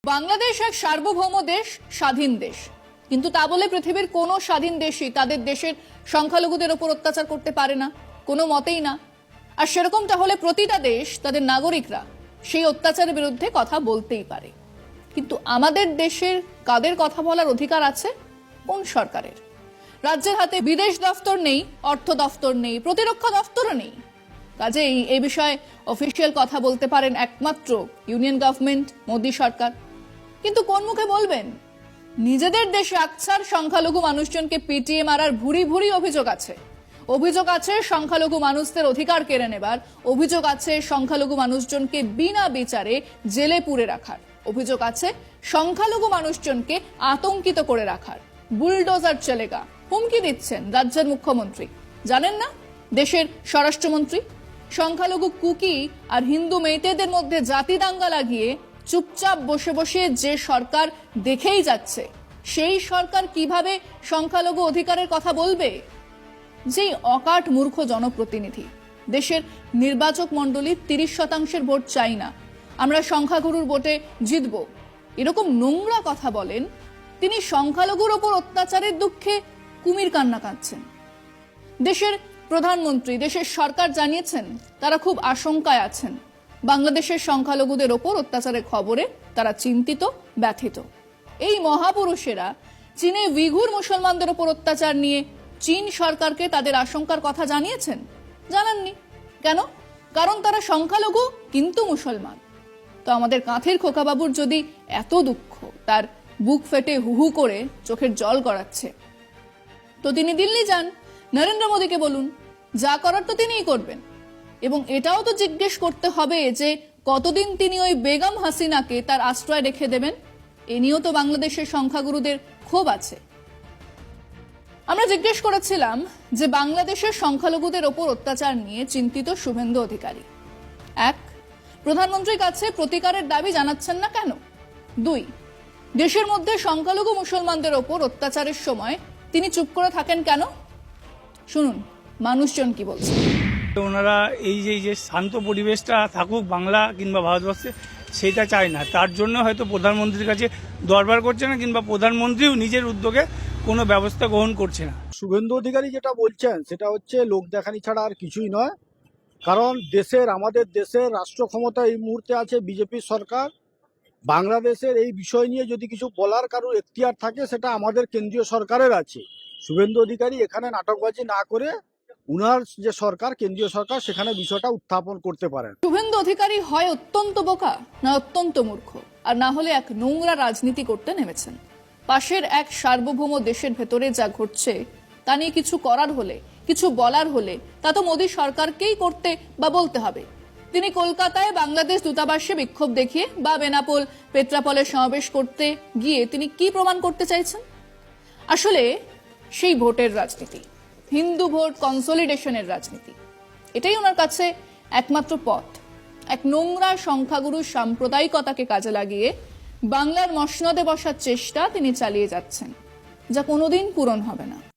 বাংলাদেশ এক সার্বভৌম দেশ, স্বাধীন দেশ, কিন্তু তা বলে পৃথিবীর কোনো স্বাধীন দেশই তাদের দেশের সংখ্যালঘুদের উপর অত্যাচার করতে পারে না, কোনো মতেই না। আর সেরকমটা হলে প্রতিটা দেশ তাদের নাগরিকরা সেই অত্যাচারের বিরুদ্ধে কথা বলতেই পারে। কিন্তু আমাদের দেশের কাদের কথা বলার অধিকার আছে? কোন সরকারের? রাজ্যের হাতে বিদেশ দফতর নেই, অর্থ দফতর নেই, প্রতিরক্ষা দফতরও নেই। কাজেই এই বিষয়ে অফিসিয়াল কথা বলতে পারেন একমাত্র ইউনিয়ন গভর্নমেন্ট, মোদী সরকার। কিন্তু কোন মুখে বলবেন? নিজেদের দেশে আকছার সংখ্যালঘু মানুষজনকে পিটিয়ে মারার ভুরি ভুরি অভিযোগ আছে। অভিযোগ আছে সংখ্যালঘু মানুষদের অধিকার কেড়ে নেবার, অভিযোগ আছে সংখ্যালঘু মানুষজনকে বিনা বিচারে জেলে পুরে রাখার, অভিযোগ আছে সংখ্যালঘু মানুষজনকে আতঙ্কিত করে রাখার। বুলডোজার চলেগা হুমকি দিচ্ছেন রাজ্যের মুখ্যমন্ত্রী। জানেন না দেশের স্বরাষ্ট্রমন্ত্রী? সংখ্যালঘু কুকি আর হিন্দু মেয়েতেদের মধ্যে জাতি দাঙ্গা লাগিয়ে চুপচাপ বসে বসে যে সরকার দেখেই যাচ্ছে, সেই সরকার কিভাবে সংখ্যালঘু অধিকারের কথা বলবে? যেই অকাট মূর্খ জনপ্রতিনিধি দেশের নির্বাচক মণ্ডলী 30% ভোট চাই না, আমরা সংখ্যাগুরুর ভোটে জিতব, এরকম নোংরা কথা বলেন, তিনি সংখ্যালঘুর ওপর অত্যাচারের দুঃখে কুমির কান্না কাঁদছেন। দেশের প্রধানমন্ত্রী, দেশের সরকার জানিয়েছেন তারা খুব আশঙ্কায় আছেন। বাংলাদেশের সংখ্যালঘুদের ওপর অত্যাচারের খবরে তারা চিন্তিত, ব্যথিত। এই মহাপুরুষেরা চীনে উইঘুর মুসলমানদের ওপর অত্যাচার নিয়ে চীন সরকারকে তাদের আশঙ্কার কথা জানিয়েছেন? জানাননি। কেন? কারণ তারা সংখ্যালঘু কিন্তু মুসলমান। তো আমাদের কাঁথের খোকাবাবুর যদি এত দুঃখ, তার বুক ফেটে হুহু করে চোখের জল গড়াচ্ছে, তো তিনি দিল্লি যান, নরেন্দ্র মোদীকে বলুন, যা করার তো তিনিই করবেন। এবং এটাও তো জিজ্ঞেস করতে হবে যে কতদিন তিনি ওই বেগম হাসিনাকে তার আশ্রয় রেখে দেবেন। এ নিয়েও তো বাংলাদেশের সংখ্যাগুরুদের ক্ষোভ আছে। আমরা জিজ্ঞেস করেছিলাম যে বাংলাদেশের সংখ্যালঘুদের ওপর অত্যাচার নিয়ে চিন্তিত শুভেন্দু অধিকারী। 1, প্রধানমন্ত্রীর কাছে প্রতিকারের দাবি জানাচ্ছেন না কেন? 2, দেশের মধ্যে সংখ্যালঘু মুসলমানদের ওপর অত্যাচারের সময় তিনি চুপ করে থাকেন কেন? শুনুন মানুষজন কি বলছে। ওনারা এই যে শান্ত পরিবেশটা থাকুক বাংলা কিংবা ভারতবর্ষে, সেটা চায় না। তার জন্য হয়তো প্রধানমন্ত্রীর কাছে দরবার করছে না, কিংবা প্রধানমন্ত্রীও নিজের উদ্যোগে কোনো ব্যবস্থা গ্রহণ করছে না। শুভেন্দু অধিকারী যেটা বলছেন সেটা হচ্ছে লোক দেখানি ছাড়া আর কিছুই নয়। কারণ আমাদের দেশের রাষ্ট্র ক্ষমতা এই মুহূর্তে আছে বিজেপি সরকার। বাংলাদেশের এই বিষয় নিয়ে যদি কিছু বলার কারো এখতিয়ার থাকে সেটা আমাদের কেন্দ্রীয় সরকারের আছে। শুভেন্দু অধিকারী এখানে নাটকবাজি না করে উনার যে সরকার, কেন্দ্রীয় সরকার, সেখানে বিষয়টা উত্থাপন করতে পারেন। শুভেন্দু অধিকারী হয় অত্যন্ত বোকা, না অত্যন্ত মূর্খ, আর না হলে এক নোংরা রাজনীতি করতে নেমেছেন। পাশের এক সার্বভৌম দেশের ভেতরে যা ঘটছে তা নিয়ে কিছু করার হলে, কিছু বলার হলে তা তো মোদী সরকারকেই করতে বা বলতে হবে। তিনি কলকাতায় বাংলাদেশ দূতাবাসে বিক্ষোভ দেখিয়ে বা বেনাপোল পেট্রাপলে সমাবেশ করতে গিয়ে তিনি কি প্রমাণ করতে চাইছেন? আসলে সেই ভোটের রাজনীতি, হিন্দু ভোট কনসলিডেশনের রাজনীতি, এটাই ওনার কাছে একমাত্র পথ। এক নোংরা সংখ্যাগুরু সাম্প্রদায়িকতাকে কাজে লাগিয়ে বাংলার মসনদে বসার চেষ্টা তিনি চালিয়ে যাচ্ছেন, যা কোনোদিন পূরণ হবে না।